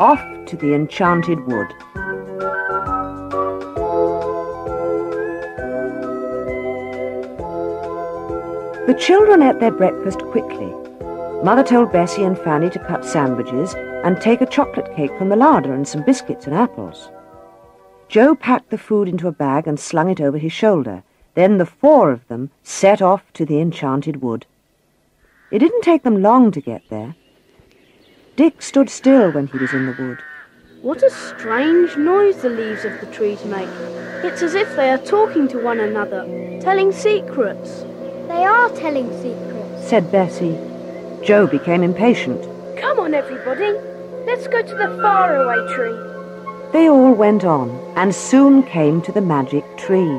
off to the Enchanted Wood. The children ate their breakfast quickly. Mother told Bessie and Fanny to cut sandwiches and take a chocolate cake from the larder and some biscuits and apples. Joe packed the food into a bag and slung it over his shoulder. Then the four of them set off to the Enchanted Wood. It didn't take them long to get there. Dick stood still when he was in the wood. What a strange noise the leaves of the trees make. It's as if they are talking to one another, telling secrets. They are telling secrets, said Bessie. Joe became impatient. Come on, everybody. Let's go to the Faraway tree. They all went on and soon came to the magic tree.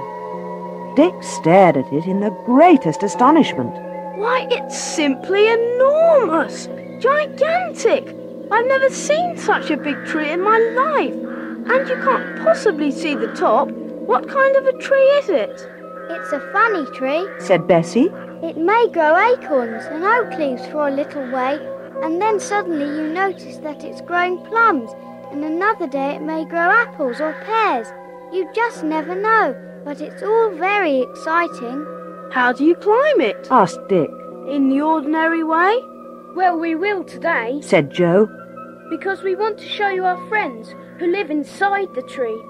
Dick stared at it in the greatest astonishment. Why, it's simply enormous! Gigantic! I've never seen such a big tree in my life. And you can't possibly see the top. What kind of a tree is it? It's a funny tree, said Bessie. It may grow acorns and oak leaves for a little way, and then suddenly you notice that it's growing plums, and another day it may grow apples or pears. You just never know, but it's all very exciting. How do you climb it? Asked Dick. In the ordinary way? Well, we will today, said Joe, because we want to show you our friends who live inside the tree.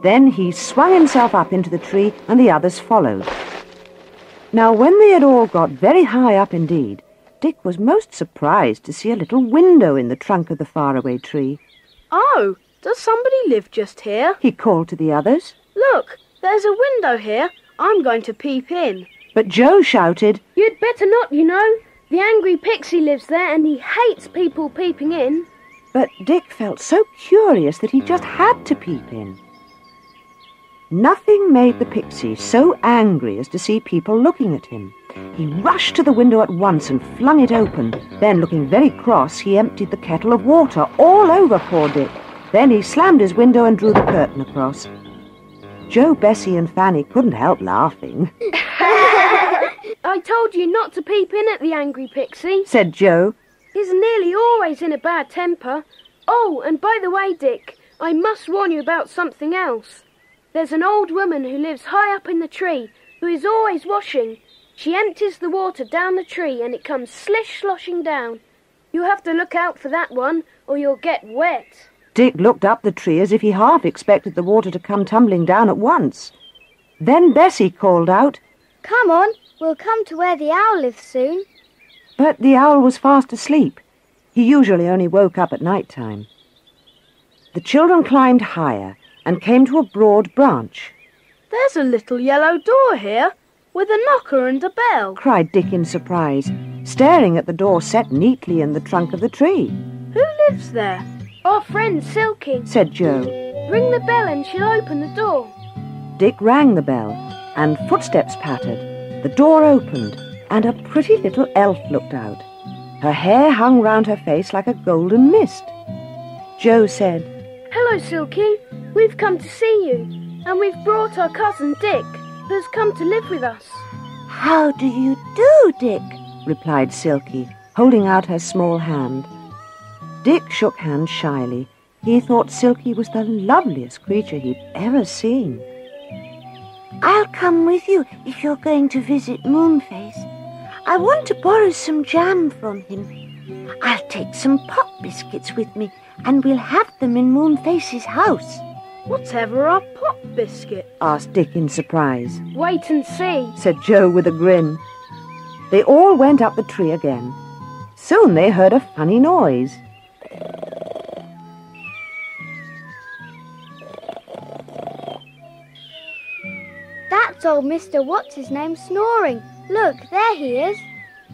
Then he swung himself up into the tree and the others followed. Now, when they had all got very high up indeed, Dick was most surprised to see a little window in the trunk of the faraway tree. Oh, does somebody live just here? He called to the others. Look, there's a window here. I'm going to peep in. But Joe shouted, You'd better not, you know. The angry pixie lives there and he hates people peeping in. But Dick felt so curious that he just had to peep in. Nothing made the pixie so angry as to see people looking at him. He rushed to the window at once and flung it open. Then, looking very cross, he emptied the kettle of water all over poor Dick. Then he slammed his window and drew the curtain across. Joe, Bessie and Fanny couldn't help laughing. I told you not to peep in at the angry pixie, said Joe. He's nearly always in a bad temper. Oh, and by the way, Dick, I must warn you about something else. There's an old woman who lives high up in the tree, who is always washing. She empties the water down the tree and it comes slish-sloshing down. You have to look out for that one, or you'll get wet. Dick looked up the tree as if he half expected the water to come tumbling down at once. Then Bessie called out, Come on, we'll come to where the owl lives soon. But the owl was fast asleep. He usually only woke up at night time. The children climbed higher and came to a broad branch. There's a little yellow door here, with a knocker and a bell, cried Dick in surprise, staring at the door set neatly in the trunk of the tree. Who lives there? Our friend Silky, said Joe. Ring the bell and she'll open the door. Dick rang the bell, and footsteps pattered. The door opened, and a pretty little elf looked out. Her hair hung round her face like a golden mist. Joe said, Hello, Silky. We've come to see you, and we've brought our cousin Dick, who's come to live with us. How do you do, Dick? replied Silky, holding out her small hand. Dick shook hands shyly. He thought Silky was the loveliest creature he'd ever seen. I'll come with you if you're going to visit Moonface. I want to borrow some jam from him. I'll take some pop biscuits with me, and we'll have them in Moonface's house. Whatever are pop biscuits? asked Dick in surprise. Wait and see, said Joe with a grin. They all went up the tree again. Soon they heard a funny noise. That's old Mr. What's-his-name snoring. Look, there he is.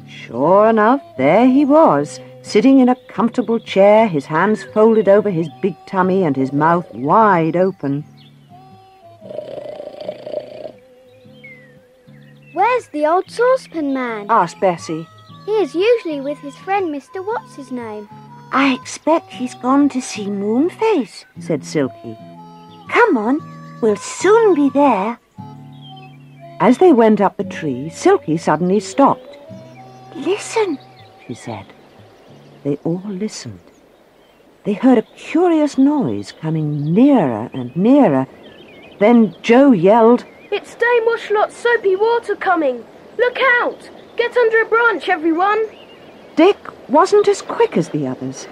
Sure enough, there he was, sitting in a comfortable chair, his hands folded over his big tummy and his mouth wide open. Where's the old saucepan man? asked Bessie. He is usually with his friend Mr. What's-his-name. I expect he's gone to see Moonface, said Silky. Come on, we'll soon be there. As they went up the tree, Silky suddenly stopped. Listen, she said. They all listened. they heard a curious noise coming nearer and nearer. Then Joe yelled, "It's Dame Washlot's soapy water coming! Look out! Get under a branch, everyone!" Dick wasn't as quick as the others.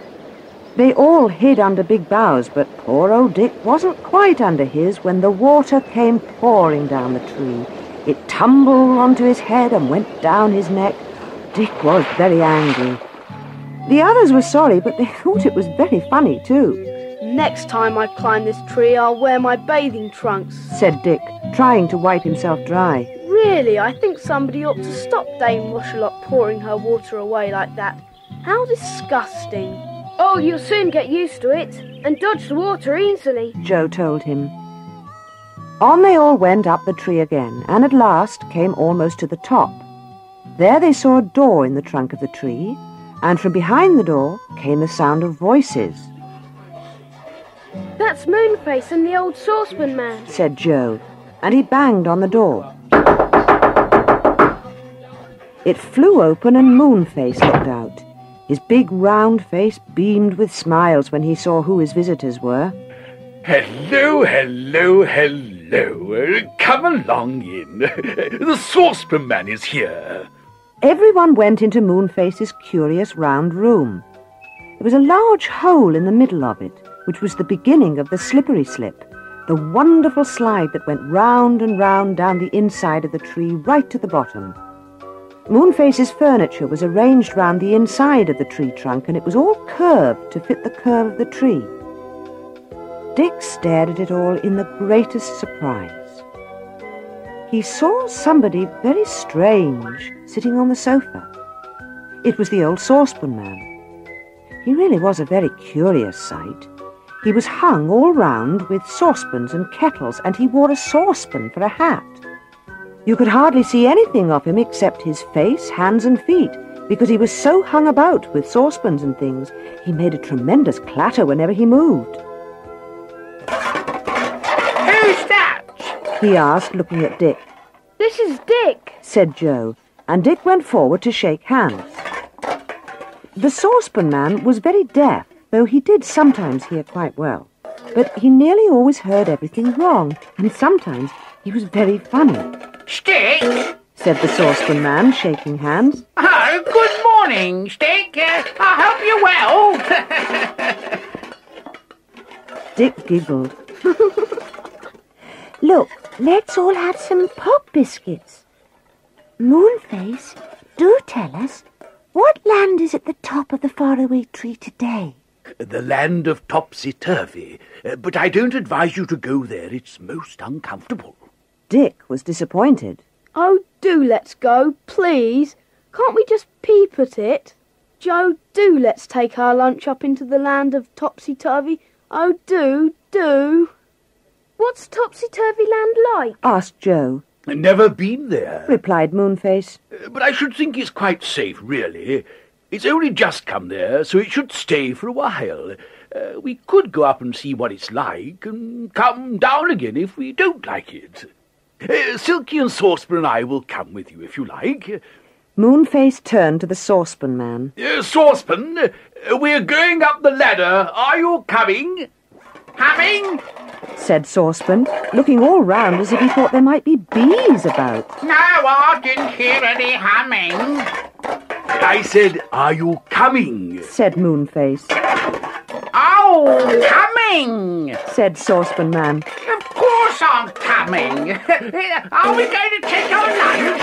They all hid under big boughs, but poor old Dick wasn't quite under his when the water came pouring down the tree. It tumbled onto his head and went down his neck. Dick was very angry. The others were sorry, but they thought it was very funny too. "Next time I climb this tree, I'll wear my bathing trunks," said Dick, trying to wipe himself dry. "Really, I think somebody ought to stop Dame Washlot pouring her water away like that. How disgusting." "Oh, you'll soon get used to it and dodge the water easily," Joe told him. On they all went up the tree again, and at last came almost to the top. There they saw a door in the trunk of the tree, and from behind the door came the sound of voices. "That's Moonface and the old saucepan man," said Joe, and he banged on the door. It flew open and Moonface looked out. His big round face beamed with smiles when he saw who his visitors were. "Hello, hello, hello. Come along in. The saucepan man is here." Everyone went into Moonface's curious round room. There was a large hole in the middle of it, which was the beginning of the slippery slip, the wonderful slide that went round and round down the inside of the tree right to the bottom. Moonface's furniture was arranged round the inside of the tree trunk, and it was all curved to fit the curve of the tree. Dick stared at it all in the greatest surprise. He saw somebody very strange sitting on the sofa. It was the old saucepan man. He really was a very curious sight. He was hung all round with saucepans and kettles, and he wore a saucepan for a hat. You could hardly see anything of him except his face, hands and feet, because he was so hung about with saucepans and things. He made a tremendous clatter whenever he moved. "Who's that?" He asked, looking at Dick. "This is Dick," said Joe, and Dick went forward to shake hands. The saucepan man was very deaf, though he did sometimes hear quite well. But he nearly always heard everything wrong, and sometimes he was very funny. "Stick," said the saucepan man, shaking hands. "Oh, good morning, Stick. I hope you're well." Dick giggled. Look, let's all have some pop biscuits. Moonface, do tell us, what land is at the top of the faraway tree today? "The land of topsy-turvy, but I don't advise you to go there. It's most uncomfortable." Dick was disappointed. "Oh, do let's go, please. Can't we just peep at it? Joe, do let's take our lunch up into the land of topsy-turvy. Oh, do." "What's topsy-turvy land like?" asked Joe. "Never been there," replied Moonface. "but I should think it's quite safe, really. It's only just come there, so it should stay for a while. We could go up and see what it's like, and come down again if we don't like it. Silky and Saucepan and I will come with you if you like." Moonface turned to the saucepan man. "Saucepan, we're going up the ladder. Are you coming?" "Coming? said Saucepan, looking all round as if he thought there might be bees about. No, I didn't hear any humming." "I said, are you coming?" said Moonface. "Oh, coming! said Saucepan Man. Of course I'm coming. Are we going to take our lunch?"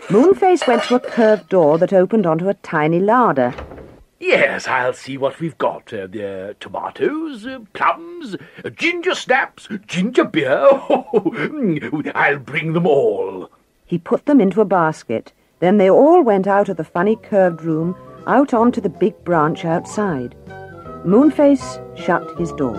Moonface went to a curved door that opened onto a tiny larder. "Yes, I'll see what we've got. Tomatoes, plums, ginger snaps, ginger beer. I'll bring them all." He put them into a basket. Then they all went out of the funny curved room, out onto the big branch outside. Moonface shut his door.